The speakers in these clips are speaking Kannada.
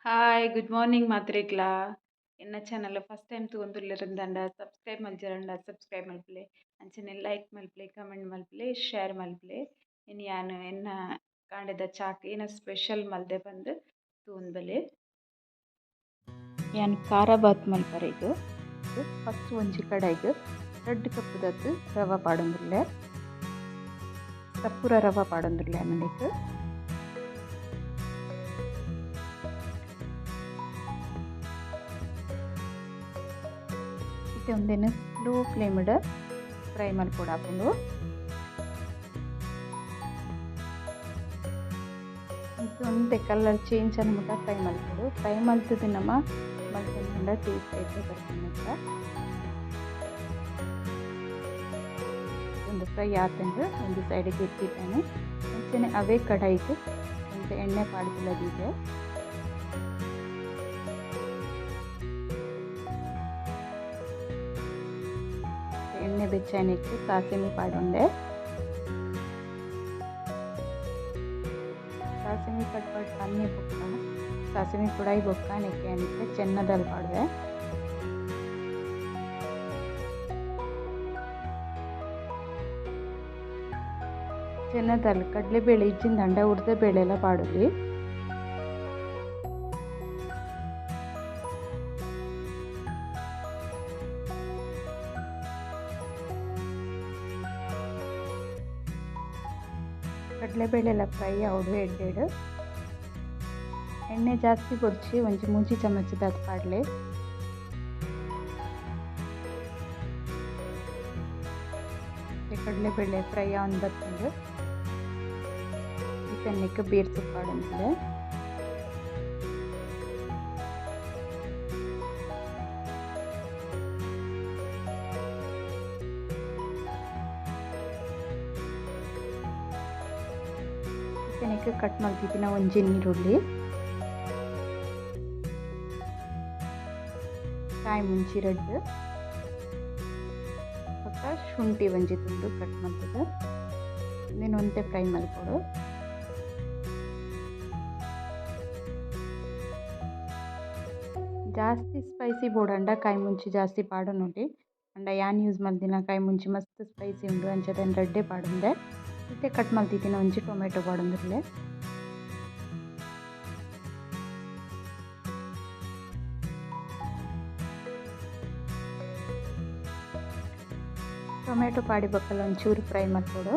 హాయ్ గుడ్ మార్నింగ్ మాత్రేಕ್ಲಾ ಎನ್ನ ಚಾನಲ್ ಫಸ್ಟ್ ಟೈಮ್ ತಗೊಂಡುರ್ಲಿರಂದಂಡ ಸಬ್ಸ್ಕ್ರೈಬ್ ಮಲ್ಜರಂಡ ಸಬ್ಸ್ಕ್ರೈಬ್ ಮಲ್ಪಲೆ ಅಂಚನೆ ಲೈಕ್ ಮಲ್ಪಲೆ ಕಮೆಂಟ್ ಮಲ್ಪಲೆ ಶೇರ್ ಮಲ್ಪಲೆ ಇನ್ನು ಯಾನು ಎನ್ನ ಕಾಂಡೆದ ಚಾಕ್ ಏನ ಸ್ಪೆಷಲ್ ಮಲ್ದೆ ಬಂದು ತೂನ್ಬಲೆ ಯಾನು ಖಾರ ಬಾತ್ ಮಲ್ಪರೆಗ್ ಫಸ್ಟ್ ಒಂಜಿ ಕಡಾಯಿಗ್ 2 ಕಪ್ ದತ್ತು ರವ ಪಾಡೊಂದುಲ್ಲೆ ಸಪ್ಪುರ ರವ ಪಾಡೊಂದುಲ್ಲೆ ಅನ್ನನಿಕ್ ಒಂದೇನು ಲೋ ಫ್ಲೇಮ್ಡ್ ಫ್ರೈ ಮಲ್ಪೊಡು ಹಾಕೊಂಡು ಒಂದೇ ಕಲರ್ ಚೇಂಜ್ ಅನ್ನಮಟ ಫ್ರೈ ಮಲ್ಪೊಡು ಫ್ರೈ ಮಲ್ತದು ನಮ್ಮ ಮಲ್ಪೊಂಡ ಟೇಸ್ಟ್ ಐತೆ ಬರ್ಕೊಂಡ ಒಂದು ಫ್ರೈ ಆತಂಡು ಒಂದು ಸೈಡಿಗೆ ಎತ್ತಿದ್ದಾನೆ ಅಂಚನೆ ಅವೇ ಕಡಾಯಿಗೆ ಒಂದು ಎಣ್ಣೆ ಪಾಡ್ದಿಲ್ಲದಿದೆ ಎಣ್ಣೆ ಬೆಚ್ಚನಿಟ್ಟು ಸಾಸಿವೆ ಪಾಡೊಂಡೆ ಸಾಸಿವೆ ಪಟ್ಪಟ್ ಪನ್ನಿ ಬೊಕ್ಕ ಸಾಸಿವೆ ಪುಡಾಯಿ ಬೊಕ್ಕ ನೆಕ್ಕೆ ಅನಿಕ್ಕೆ ಚೆನ್ನದಲ್ಲಿ ಪಾಡುವೆ ಚೆನ್ನದಲ್ಲಿ ಕಡಲೆಬೇಳೆ ಇಜ್ಜಿನ ದಂಡ ಉರ್ದ ಬೇಳೆ ಎಲ್ಲ ಪಾಡುಲಿ ಕಡಲೆಬೇಳೆ ಎಲ್ಲ ಫ್ರೈ ಆವಡು ಎಡ್ಡೆಡು ಎಣ್ಣೆ ಜಾಸ್ತಿ ಬೊಡ್ಚಿ ಒಂಜಿ ಮೂಜಿ ಚಮಚದ ಅದು ಪಾಡ್ಲೆ ಕಡಲೆಬೇಳೆ ಫ್ರೈ ಆನ್ ಬರ್ತಂಡು ಚಿಕನ್ನಿಗೆ ಬೇರ್ಸು ಪಾಡೊಂದಿದೆ ಚಿಕನ್ನಿಗೆ ಕಟ್ ಮಾಡ್ತಿದ್ದಿನ ಒಂಜಿ ನೀರುಳ್ಳಿ ಕಾಯಿ ಮುಂಚಿ ರೆಡ್ ಪಕ್ಕ ಶುಂಠಿ ಒಂಜಿ ತುಂಡು ಕಟ್ ಮಾಡ್ತದೆ ನೀನು ಒಂದೇ ಫ್ರೈ ಮಲ್ಕೊಡು ಜಾಸ್ತಿ ಸ್ಪೈಸಿ ಬೋಡಂಡ ಕಾಯಿ ಮುಂಚಿ ಜಾಸ್ತಿ ಪಾಡು ನೋಡಿ ಅಂಡ ಯಾನ್ ಯೂಸ್ ಮಾಡ್ದಿನ ಕಾಯಿ ಮುಂಚಿ ಮಸ್ತ್ ಸ್ಪೈಸಿ ಉಂಡು ಅಂಚದನ್ನು ರೆಡ್ಡೆ ಪಾಡುಂಡೆ ಮತ್ತೆ ಕಟ್ ಮಾಡ್ತಿದ್ದೀನಿ ಒಂಜಿ ಟೊಮೆಟೊ ಪಾಡೊಂದಿರ್ಲೆ ಟೊಮೆಟೊ ಪಾಡಿ ಬಕ್ಕಲ್ಲ ಒಂಚೂರು ಫ್ರೈ ಮಾಡ್ಕೊಡು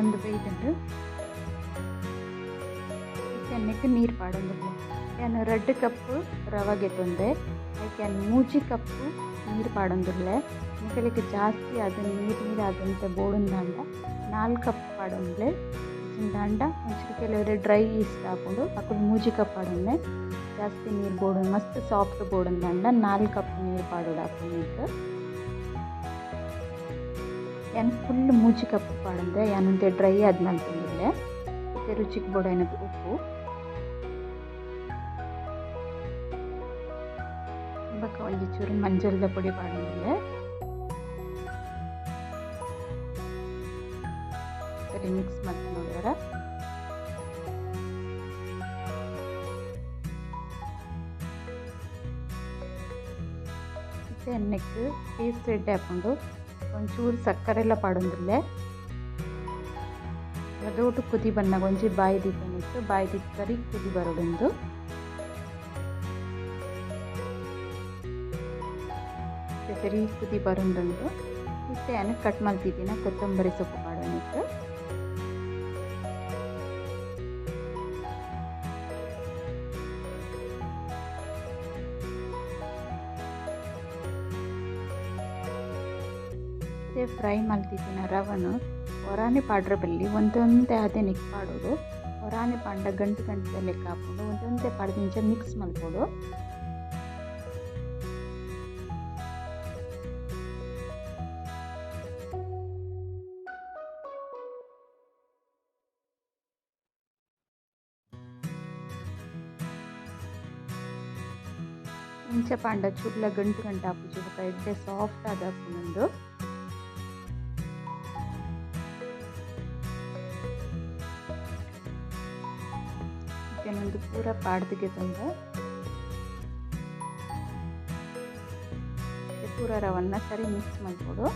ಒಂದು ಬೇಯ್ದುಂಡು ಚಿಕನ್ನಿಗೆ ನೀರು ಪಾಡೊಂದಿರ್ಲೆ ನಾನು 2 ಕಪ್ ರವೆಗೆ ತೊಂದೆ ಅದಕ್ಕೆ 3 ಕಪ್ಪು ನೀರು ಪಾಡೊಂದಿರ್ಲೆ ನಿಕಲಿಕ್ಕೆ ಜಾಸ್ತಿ ಅದು ನೀರು ಆದಂತೆ ಬೋಡುಂದಾಂಡ 4 ಕಪ್ ಪಾಡೊಂದ್ಲೆ ದಾಂಡ ಒಂಚೂರು ಕೆಲವರು ಡ್ರೈ ಈಸ್ಟ್ ಹಾಕೊಂಡು 3 ಕಪ್ ಪಾಡೊಂದೆ ಜಾಸ್ತಿ ನೀರು ಬೋಡು ಮಸ್ತ್ ಸಾಫ್ಟ್ ಬೋಡುಂದಾಂಡ 4 ಕಪ್ ನೀರು ಪಾಡೋಡು ಹಾಕೊಂಡು ಯಾನು ಫುಲ್ 3 ಕಪ್ ಪಾಡಂದ್ರೆ ಯಾನಂತೆ ಡ್ರೈ ಆದ್ಮೇಲೆ ತಿಂದಿರಲೆ ಮತ್ತು ರುಚಿಗೆ ಬೋಡೈನದು ಉಪ್ಪು ಬಕ್ಕ ಒಂಜಿ ಚೂರು ಮಂಜಲ್ದ ಪುಡಿ ಪಾಡಂದಿಲ್ಲ ಸರಿ ಮಿಕ್ಸ್ ಮಾಡಿ ನೋಡಿದ್ರ ಮತ್ತೆ ಎಣ್ಣೆಗೆ ಪೇಸ್ಟ್ ರೆಡ್ಡಿ ಹಾಕೊಂಡು ಒಂಚೂರು ಸಕ್ಕರೆ ಎಲ್ಲ ಪಾಡೊಂದಿರ್ಲೆ ಅದೊಟ್ಟು ಕುದಿ ಬಂದಾಗ ಒಂಜಿ ಬಾಯಿ ದಿಪ್ಪನಿತ್ತು ಬಾಯಿ ದಿಪ್ಪ ಸರಿ ಕುದಿ ಬರೋದೊಂದು ಸರಿ ಕುದಿ ಬರೋದುಂಟು ಇಷ್ಟೇ ಅನ್ನ ಕಟ್ ಮಾಡ್ತಿದ್ದೀನಿ ಕೊತ್ತಂಬರಿ ಸೊಪ್ಪು ಪಾಡೋನಿತ್ತು ಫ್ರೈ ಮಾಡ್ತಿದ್ದೀನಿ ರವನು ಹೊರಾನೆ ಪಾಡ್ರ ಬಲ್ಲಿ ಒಂದೊಂದೇ ಅದೇ ನಿಕ್ ಪಾಡೋದು ಹೊರಾನೆ ಪಾಂಡ ಗಂಟು ಲೆಕ್ಕ ಹಾಕೊಂಡು ಒಂದೊಂದೇ ಪಾಡ್ದ ನಿಂಚ ಮಿಕ್ಸ್ ಮಾಡ್ಕೊಡು ಇಂಚ ಪಾಂಡ ಚುರ್ಲ ಗಂಟು ಗಂಟು ಹಾಪುಜಿ ಬೊಕ ಎಡ್ಡೆ ಸಾಫ್ಟ್ ಆದ ಹಾಪುಂಡು. ಇದನ್ನೊಂದು ಪೂರ ಪಾಡ್ದಿಗೆ ತಂದೆ ಪೂರ ರವನ್ನ ಸರಿ ಮಿಕ್ಸ್ ಮಾಡ್ಕೊಡು.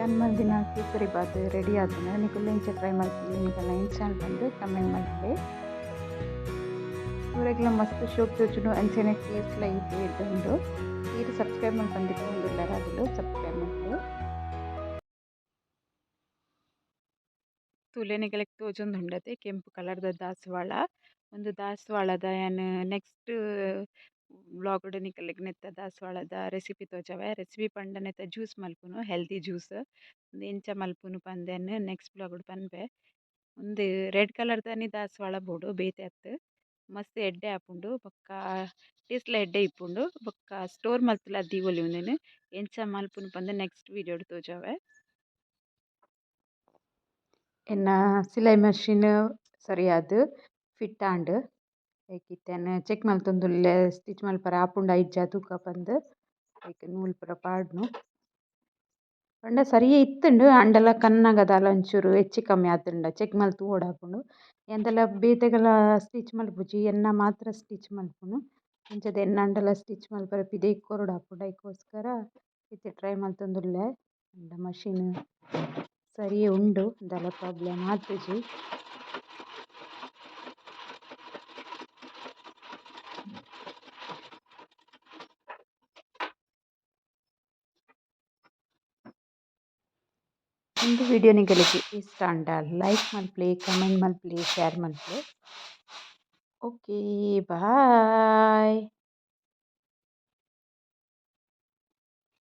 ಯಾನ್ ದಿನ ಕೇಸರಿ ಬಾತ್ ರೆಡಿ ಆದನ ನಿಕುಲ್ಲ ಇಂಚ ಟ್ರೈ ಮಾಡ್ತೀವಿ. ನಿಮಗೆಲ್ಲ ಇನ್ಸ್ಟಾಲ್ ಬಂದು ಕಮೆಂಟ್ ಮಾಡ್ತೀವಿ. ಇವರೆಲ್ಲ ಮಸ್ತ್ ಶೋಕ್ ತೋಚುನು ಅಂಚೆನೆ ಟೇಸ್ಟ್ಲ ಇದೆ ಇದ್ದುಂಡು. ಇದು ಸಬ್ಸ್ಕ್ರೈಬ್ ಮಾಡಿ ಬಂದಿತ್ತು ಒಂದಿಲ್ಲ ಅದಲು ಸಬ್ಸ್ಕ್ರೈಬ್ ಮಾಡ್ತೀವಿ. ತುಲೆನಿಗೆಲೆಕ್ ತೋಜೊಂದು ಉಂಡತೆ ಕೆಂಪು ಕಲರ್ದ ದಾಸವಾಳ. ಒಂದು ದಾಸವಾಳದ ಏನು ನೆಕ್ಸ್ಟ್ ವ್ಲಾಗ್ಡ್ ನಿಕಲೆಗ್ ನೆತ್ತ ದಾಸವಾಳದ ರೆಸಿಪಿ ತೋಜವೆ. ರೆಸಿಪಿ ಪಂಡ ನೆತ್ತ ಜ್ಯೂಸ್ ಮಲ್ಪುನು ಹೆಲ್ದಿ ಜ್ಯೂಸ್ ಒಂದು ಎಂಚ ಮಲ್ಪುನು ಪಂದೆನ್ ನೆಕ್ಸ್ಟ್ ವ್ಲಾಗ್ಡ್ ಪನ್ಪೆ. ಒಂದು ರೆಡ್ ಕಲರ್ದನಿ ದಾಸವಾಳ ಬೋಡು ಬೇತೆ ಅತ್ತು ಮಸ್ತ್ ಎಡ್ಡೆ ಆಪುಂಡು ಬೊಕ್ಕ ಟೇಸ್ಟ್ಲ ಎಡ್ಡೆ ಇಪ್ಪುಂಡು ಬೊಕ್ಕ ಸ್ಟೋರ್ ಮಲ್ತುಲ ದೀವೊಲಿ ಉಂದೆನ್ ಎಂಚ ಮಲ್ಪುನು ಪಂದೆ ನೆಕ್ಸ್ಟ್ ವೀಡಿಯೋಡ್ ತೋಜವೆ. ಎನ್ನ ಸಿಲೈ ಮಷೀನ್ ಸರಿಯಾದ್ ಫಿಟ್ ಆಂಡ್ ಐಕಿತ್ತೇನ್ ಚೆಕ್ ಮಲ್ತೊಂದುಲ್ಲೆ ಸ್ಟಿಚ್ ಮಲ್ಪರೆ ಆಪುಂಡ ಐಜ್ಜ ತೂಕ ಪಂದ್ ಐಕ್ ನೂಲ್ ಪೂರ ಪಾಡ್ನು ಪಂಡ ಸರಿಯೇ ಇತ್ತುಂಡು ಅಂಡಲ ಕನ್ನಗದಾಲ ಒಂಚೂರು ಹೆಚ್ಚು ಕಮ್ಮಿ ಆತುಂಡ ಚೆಕ್ ಮಲ್ತು ಓಡಾಪುಂಡು. ಎಂತೆಲ್ಲ ಬೇತೆಗಲ ಸ್ಟಿಚ್ ಮಲ್ಪುಜಿ ಎನ್ನ ಮಾತ್ರ ಸ್ಟಿಚ್ ಮಲ್ಪುನು ಇಂಚದ ಎನ್ನ ಅಂಡಲ ಸ್ಟಿಚ್ ಮಲ್ಪರೆ ಪಿದೆ ಕೊರಡು ಆಪುಂಡು ಐಕೋಸ್ಕರ ಇತ್ತೆ ಟ್ರೈ ಮಲ್ತೊಂದುಲ್ಲೆ. ಅಂಡ ಮಷೀನ್ ಸರಿಯೇ ಉಂಡು ದಾಲ ಪ್ರಾಬ್ಲಮ್ ಆತುಜಿ. ಒಂದು ವಿಡಿಯೋ ನಿಗಳಿಗೆ ಇಷ್ಟ ಅಂಡ ಲೈಕ್ ಮಲ್ಪ್ಲೆ ಕಮೆಂಟ್ ಮಲ್ಪ್ಲೆ ಶೇರ್ ಮಲ್ಪ್ಲೆ. ಓಕೆ ಬಾಯ್.